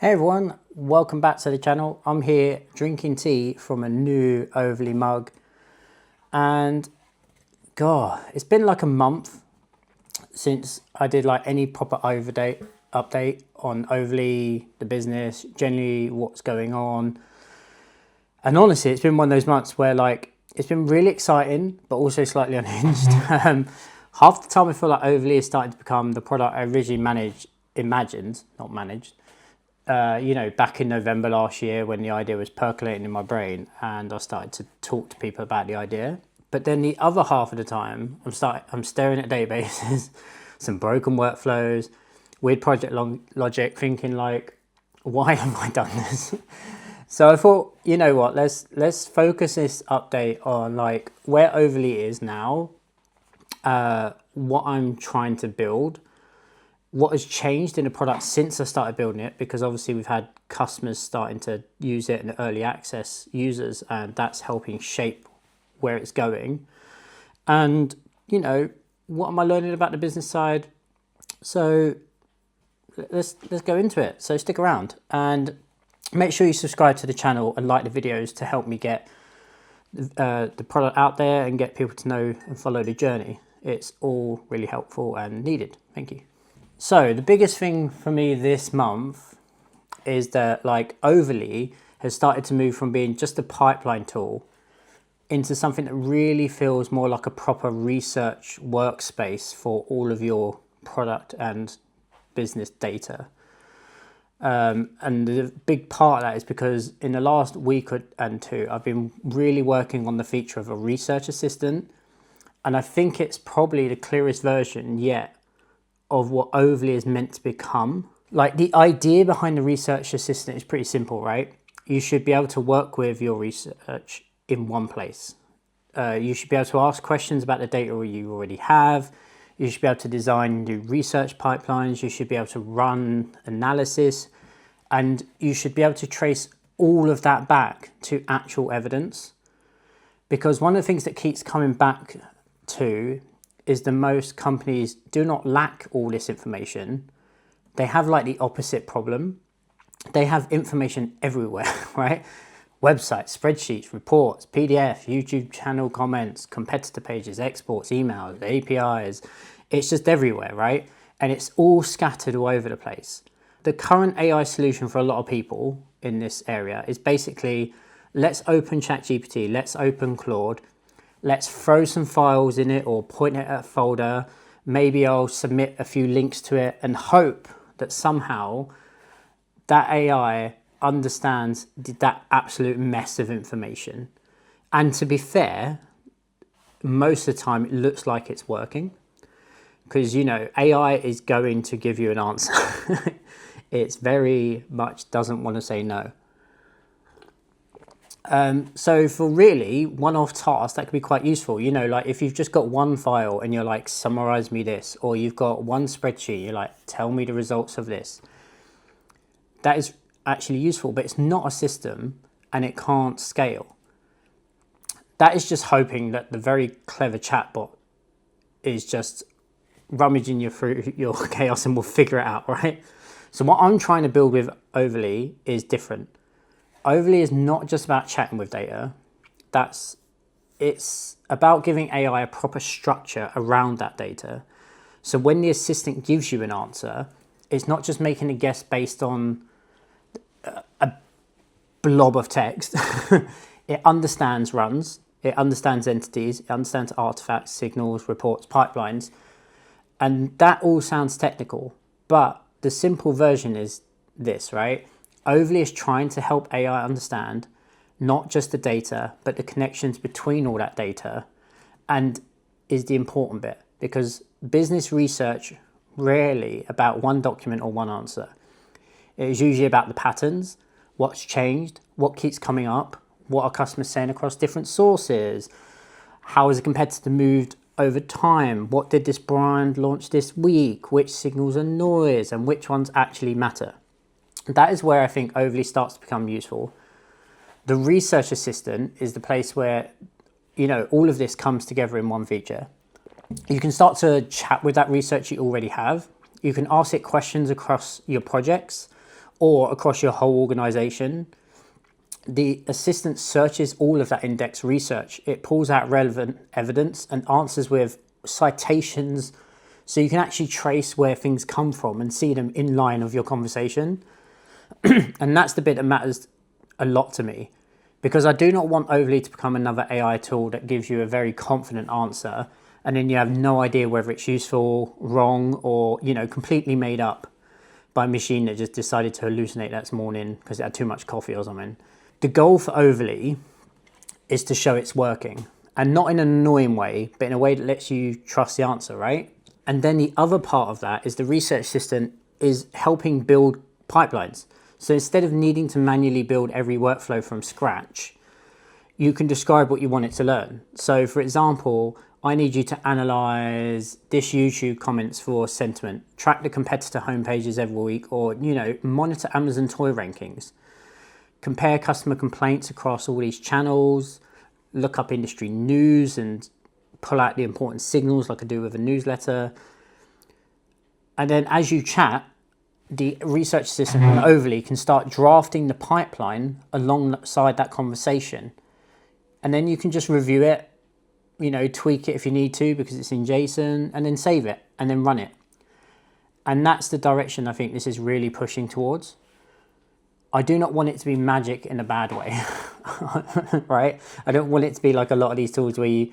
Hey everyone, welcome back to the channel. I'm here drinking tea from a new Overly mug, and God, it's been like a month since I did like any proper update on Overly, the business, generally what's going on. And honestly, it's been one of those months where like it's been really exciting, but also slightly unhinged. Half the time I feel like Overly is starting to become the product I originally imagined, not managed. Back in November last year when the idea was percolating in my brain and I started to talk to people about the idea. But then the other half of the time, I'm staring at databases, some broken workflows, weird project logic, thinking like, why have I done this? So I thought, you know what, let's focus this update on like where Overly is now, what I'm trying to build, what has changed in the product since I started building it, because obviously we've had customers starting to use it and early access users, and that's helping shape where it's going. And, what am I learning about the business side? So let's go into it. So stick around and make sure you subscribe to the channel and like the videos to help me get the product out there and get people to know and follow the journey. It's all really helpful and needed. Thank you. So the biggest thing for me this month is that like Overly has started to move from being just a pipeline tool into something that really feels more like a proper research workspace for all of your product and business data. And the big part of that is because in the last week and two, I've been really working on the feature of a research assistant. And I think it's probably the clearest version yet of what Overly is meant to become. Like the idea behind the research assistant is pretty simple, right? You should be able to work with your research in one place. You should be able to ask questions about the data you already have. You should be able to design new research pipelines. You should be able to run analysis, and you should be able to trace all of that back to actual evidence. Because one of the things that keeps coming back to is that most companies do not lack all this information. They have like the opposite problem. They have information everywhere, right? Websites, spreadsheets, reports, PDF, YouTube channel comments, competitor pages, exports, emails, APIs. It's just everywhere, right? And it's all scattered all over the place. The current AI solution for a lot of people in this area is basically, let's open ChatGPT, let's open Claude, let's throw some files in it or point it at a folder. Maybe I'll submit a few links to it and hope that somehow that AI understands that absolute mess of information. And to be fair, most of the time it looks like it's working, because AI is going to give you an answer. It's very much doesn't want to say no. So for really one-off tasks, that could be quite useful. Like if you've just got one file and you're like, summarize me this, or you've got one spreadsheet, you're like, tell me the results of this. That is actually useful, but it's not a system and it can't scale. That is just hoping that the very clever chatbot is just rummaging you through your chaos and will figure it out, right? So what I'm trying to build with Overly is different. Overly is not just about chatting with data. It's about giving AI a proper structure around that data. So when the assistant gives you an answer, it's not just making a guess based on a blob of text. It understands runs, it understands entities, it understands artifacts, signals, reports, pipelines. And that all sounds technical, but the simple version is this, right? Overly is trying to help AI understand not just the data, but the connections between all that data, and is the important bit, because business research rarely about one document or one answer. It is usually about the patterns, what's changed, what keeps coming up, what are customers saying across different sources, how has a competitor moved over time, what did this brand launch this week, which signals are noise and which ones actually matter. That is where I think Overly starts to become useful. The research assistant is the place where, all of this comes together in one feature. You can start to chat with that research you already have. You can ask it questions across your projects or across your whole organization, the assistant searches all of that index research. It pulls out relevant evidence and answers with citations, so you can actually trace where things come from and see them in line of your conversation. And that's the bit that matters a lot to me, because I do not want Overly to become another AI tool that gives you a very confident answer and then you have no idea whether it's useful, wrong, or, you know, completely made up by a machine that just decided to hallucinate that morning because it had too much coffee or something. The goal for Overly is to show it's working, and not in an annoying way, but in a way that lets you trust the answer, right? And then the other part of that is the research assistant is helping build pipelines. So instead of needing to manually build every workflow from scratch, you can describe what you want it to learn. So for example, I need you to analyze this YouTube comments for sentiment, track the competitor homepages every week, or, you know, monitor Amazon toy rankings, compare customer complaints across all these channels, look up industry news and pull out the important signals like I do with a newsletter. And then as you chat, the research assistant on Overly can start drafting the pipeline alongside that conversation. And then you can just review it, you know, tweak it if you need to because it's in JSON, and then save it and then run it. And that's the direction I think this is really pushing towards. I do not want it to be magic in a bad way, right? I don't want it to be like a lot of these tools where you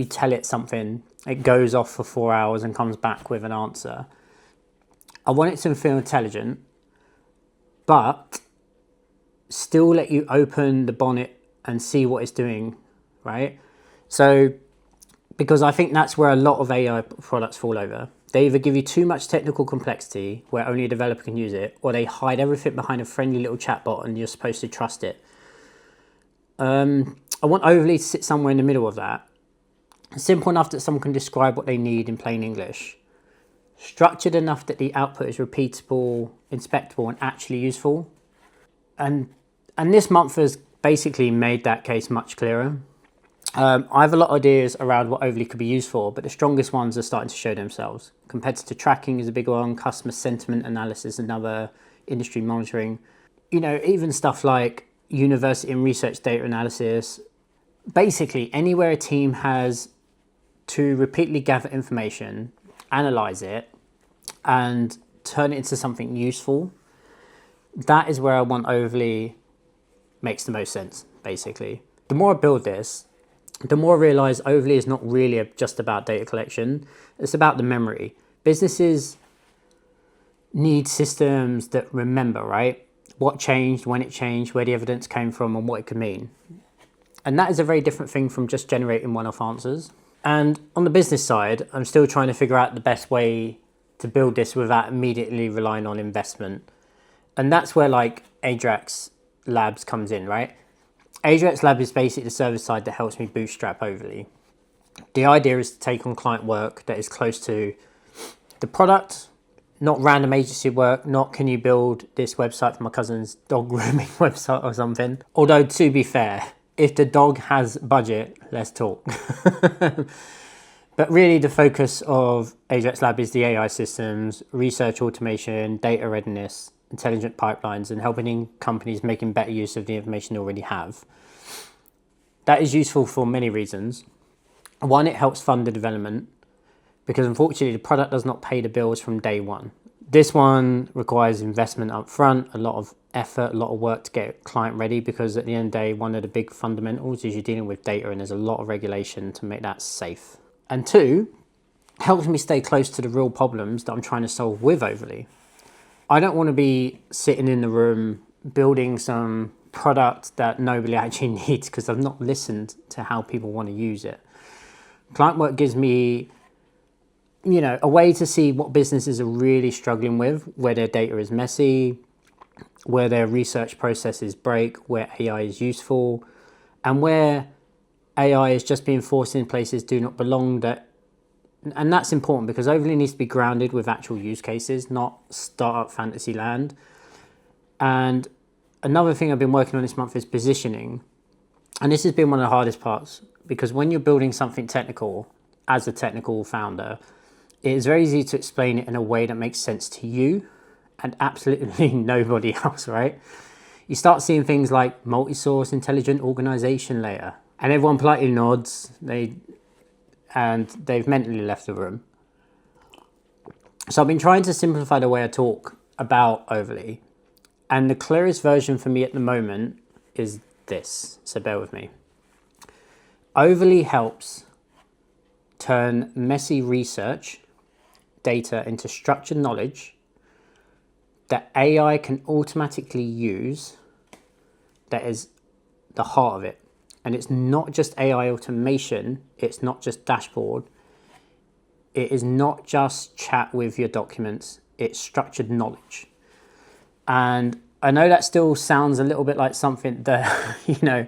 tell it something, it goes off for 4 hours and comes back with an answer. I want it to feel intelligent, but still let you open the bonnet and see what it's doing, right? So, because I think that's where a lot of AI products fall over. They either give you too much technical complexity where only a developer can use it, or they hide everything behind a friendly little chatbot and you're supposed to trust it. I want Overly to sit somewhere in the middle of that. Simple enough that someone can describe what they need in plain English. Structured enough that the output is repeatable, inspectable, and actually useful. And this month has basically made that case much clearer. I have a lot of ideas around what Overly could be used for, but the strongest ones are starting to show themselves. Competitor tracking is a big one, customer sentiment analysis, another, industry monitoring. You know, even stuff like university and research data analysis. Basically, anywhere a team has to repeatedly gather information, analyze it, and turn it into something useful, that is where I want Overly makes the most sense, basically. The more I build this, the more I realise Overly is not really just about data collection. It's about the memory. Businesses need systems that remember, right? What changed, when it changed, where the evidence came from, and what it could mean. And that is a very different thing from just generating one-off answers. And on the business side, I'm still trying to figure out the best way to build this without immediately relying on investment. And that's where like Ajax Labs comes in, right? Ajax Lab is basically the service side that helps me bootstrap Overly. The idea is to take on client work that is close to the product, not random agency work, not can you build this website for my cousin's dog grooming website or something. Although to be fair, if the dog has budget, let's talk. But really the focus of Ajax Lab is the AI systems, research automation, data readiness, intelligent pipelines, and helping companies making better use of the information they already have. That is useful for many reasons. One, it helps fund the development because unfortunately the product does not pay the bills from day one. This one requires investment up front, a lot of effort, a lot of work to get a client ready, because at the end of the day, one of the big fundamentals is you're dealing with data and there's a lot of regulation to make that safe. And two, helps me stay close to the real problems that I'm trying to solve with Overly. I don't want to be sitting in the room building some product that nobody actually needs because I've not listened to how people want to use it. Client work gives me, you know, a way to see what businesses are really struggling with, where their data is messy, where their research processes break, where AI is useful, and where AI is just being forced in places do not belong. And that's important because Overly needs to be grounded with actual use cases, not startup fantasy land. And another thing I've been working on this month is positioning. And this has been one of the hardest parts because when you're building something technical, as a technical founder, it is very easy to explain it in a way that makes sense to you and absolutely nobody else, right? You start seeing things like multi-source intelligent organization layer, and everyone politely nods, and they've mentally left the room. So I've been trying to simplify the way I talk about Overly, and the clearest version for me at the moment is this, so bear with me. Overly helps turn messy research data into structured knowledge that AI can automatically use. That is the heart of it. And it's not just AI automation, it's not just dashboard, it is not just chat with your documents, it's structured knowledge. And I know that still sounds a little bit like something that, you know,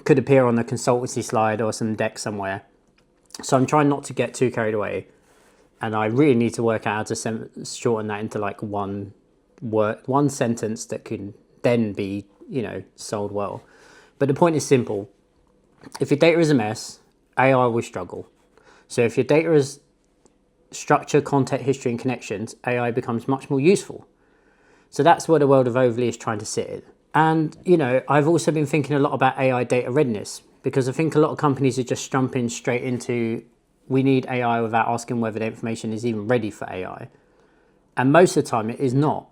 could appear on a consultancy slide or some deck somewhere. So I'm trying not to get too carried away. And I really need to work out how to shorten that into like one word, one sentence that can then be, you know, sold well. But the point is simple. If your data is a mess, AI will struggle. So if your data is structure, content, history, and connections, AI becomes much more useful. So that's where the world of Overly is trying to sit in. And, you know, I've also been thinking a lot about AI data readiness, because I think a lot of companies are just jumping straight into, we need AI without asking whether the information is even ready for AI. And most of the time it is not.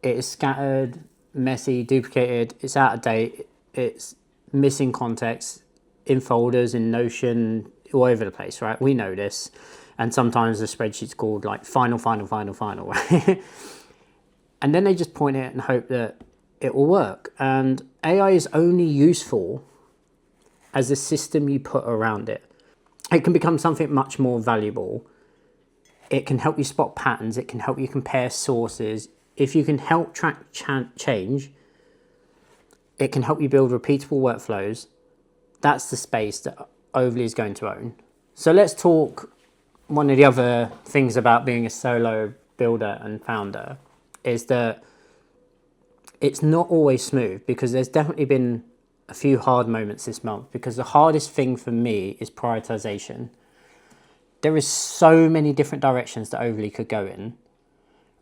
It is scattered, messy, duplicated, it's out of date, it's missing context in folders, in Notion, all over the place, right? We know this. And sometimes the spreadsheet's called like final, right? And then they just point it and hope that it will work. And AI is only useful as the system you put around it. It can become something much more valuable. It can help you spot patterns. It can help you compare sources. If you can help track change, it can help you build repeatable workflows. That's the space that Overly is going to own. So let's talk. One of the other things about being a solo builder and founder is that it's not always smooth, because there's definitely been a few hard moments this month, because the hardest thing for me is prioritization. There is so many different directions that Overly could go in.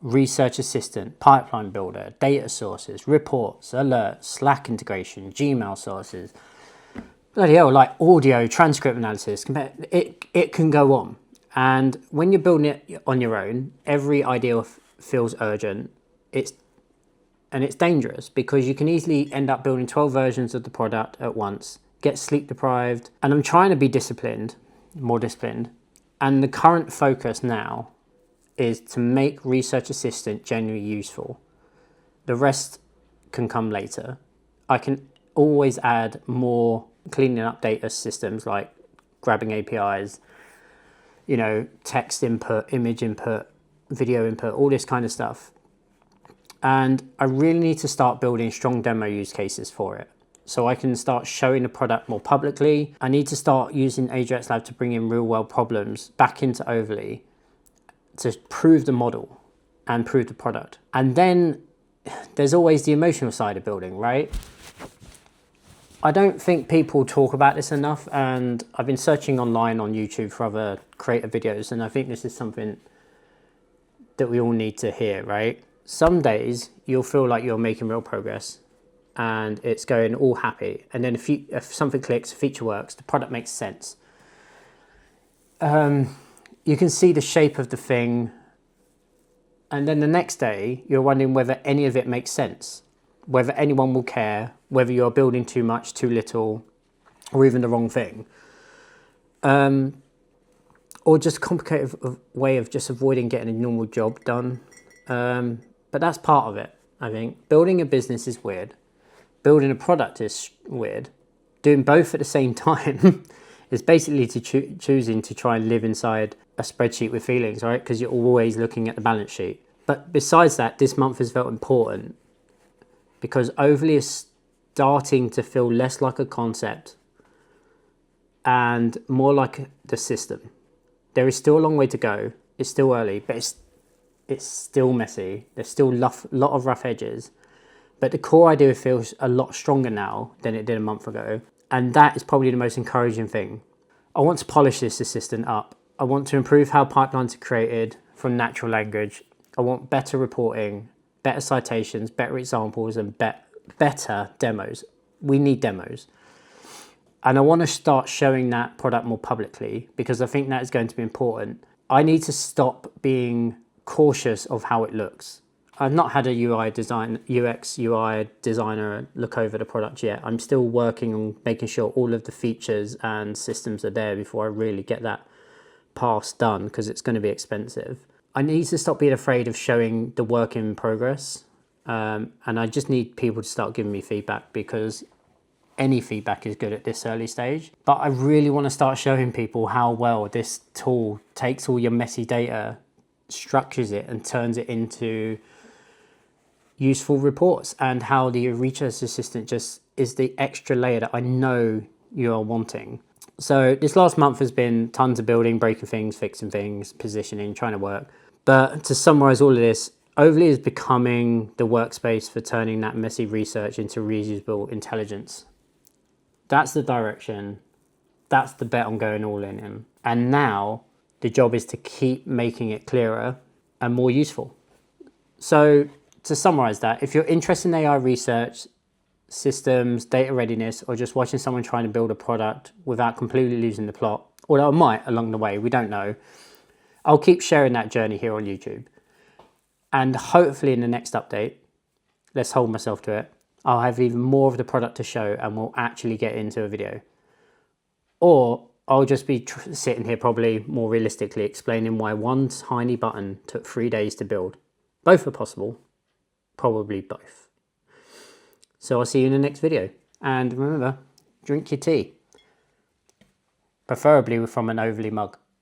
Research assistant, pipeline builder, data sources, reports, alerts, Slack integration, Gmail sources, bloody hell, like audio, transcript analysis. It can go on. And when you're building it on your own, every idea feels urgent. It's dangerous, because you can easily end up building 12 versions of the product at once, get sleep deprived. And I'm trying to be more disciplined. And the current focus now is to make Research Assistant genuinely useful. The rest can come later. I can always add more cleaning up data systems, like grabbing APIs, you know, text input, image input, video input, all this kind of stuff. And I really need to start building strong demo use cases for it, so I can start showing the product more publicly. I need to start using Ajax Lab to bring in real world problems back into Overly to prove the model and prove the product. And then there's always the emotional side of building, right? I don't think people talk about this enough, and I've been searching online on YouTube for other creative videos, and I think this is something that we all need to hear, right? Some days you'll feel like you're making real progress and it's going all happy, and then if something clicks, a feature works, the product makes sense. You can see the shape of the thing, and then the next day you're wondering whether any of it makes sense, whether anyone will care, whether you're building too much, too little, or even the wrong thing. Or just a complicated way of just avoiding getting a normal job done. But that's part of it, I think. Building a business is weird. Building a product is weird. Doing both at the same time is basically choosing to try and live inside a spreadsheet with feelings, right? Because you're always looking at the balance sheet. But besides that, this month has felt important because Overly is starting to feel less like a concept and more like the system. There is still a long way to go. It's still early, but it's still messy. There's still a lot of rough edges. But the core idea feels a lot stronger now than it did a month ago. And that is probably the most encouraging thing. I want to polish this assistant up. I want to improve how pipelines are created from natural language. I want better reporting, better citations, better examples, and better demos. We need demos. And I want to start showing that product more publicly because I think that is going to be important. I need to stop being cautious of how it looks. I've not had a UX UI designer look over the product yet. I'm still working on making sure all of the features and systems are there before I really get that pass done, because it's going to be expensive. I need to stop being afraid of showing the work in progress. And I just need people to start giving me feedback, because any feedback is good at this early stage. But I really want to start showing people how well this tool takes all your messy data, structures it, and turns it into useful reports, and how the research assistant just is the extra layer that I know you are wanting. So this last month has been tons of building, breaking things, fixing things, positioning, trying to work. But to summarize all of this, OVLY is becoming the workspace for turning that messy research into reusable intelligence. That's the direction. That's the bet I'm going all in. And now the job is to keep making it clearer and more useful. So to summarize that, if you're interested in AI research, systems, data readiness, or just watching someone trying to build a product without completely losing the plot, although I might along the way, we don't know, I'll keep sharing that journey here on YouTube. And hopefully in the next update, let's hold myself to it, I'll have even more of the product to show and we'll actually get into a video. Or I'll just be sitting here probably more realistically explaining why one tiny button took 3 days to build. Both are possible, probably both. So I'll see you in the next video. And remember, drink your tea. Preferably from an OVLY mug.